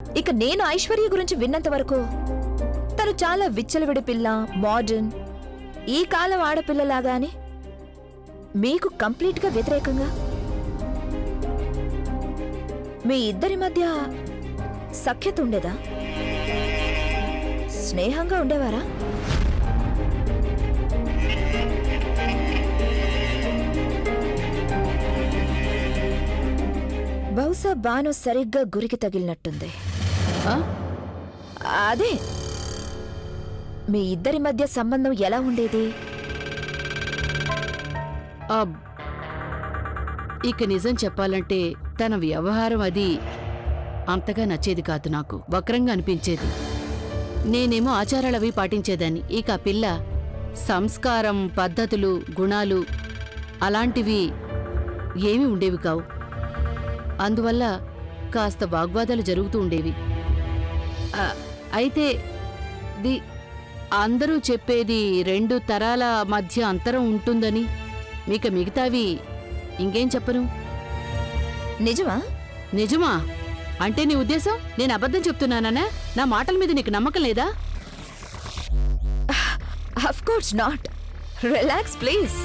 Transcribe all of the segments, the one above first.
ఇక నేను ఐశ్వర్య గురించి విన్నంత వరకు తను చాలా విచ్చలవిడి పిల్ల, మోడర్న్, ఈ కాలం ఆడపిల్లలాగాని మీకు కంప్లీట్గా వ్యతిరేకంగా. మీ ఇద్దరి మధ్య సఖ్యత ఉండేదా? స్నేహంగా ఉండేవారా? బహుశా బాను సరిగ్గా గురికి తగిలినట్టుంది. అదే, మీ ఇద్దరి మధ్య సంబంధం ఎలా ఉండేది? ఇక నిజం చెప్పాలంటే తన వ్యవహారం అది అంతగా నచ్చేది కాదు. నాకు వక్రంగా అనిపించేది. నేనేమో ఆచారాలవి పాటించేదాన్ని. ఇక ఆ పిల్ల సంస్కారం, పద్ధతులు, గుణాలు అలాంటివి ఏమీ ఉండేవి కావు. అందువల్ల కాస్త వాగ్వాదాలు జరుగుతూ ఉండేవి. అయితే అందరూ చెప్పేది 2 తరాల మధ్య అంతరం ఉంటుందని. మీకు మిగతావి ఇంకేం చెప్పను. నిజమా? నిజమా అంటే నీ ఉద్దేశం నేను అబద్ధం చెప్తున్నానా? నా మాటల మీద నీకు నమ్మకం లేదా? Of course not. Relax please.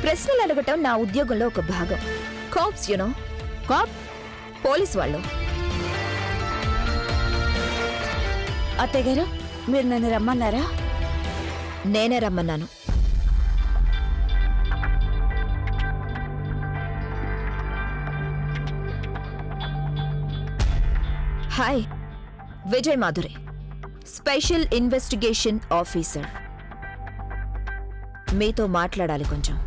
ప్రశ్నలు అడగటం నా ఉద్యోగంలో ఒక భాగం. Caps you know. కాప్? పోలీస్ వాళ్ళు. అత్తయ్య గారు, మీరు నన్ను రమ్మన్నారా? నేనే రమ్మన్నాను. Hi, Vijay Madhuri, special investigation officer. మీతో మాట్లాడాలి కొంచెం.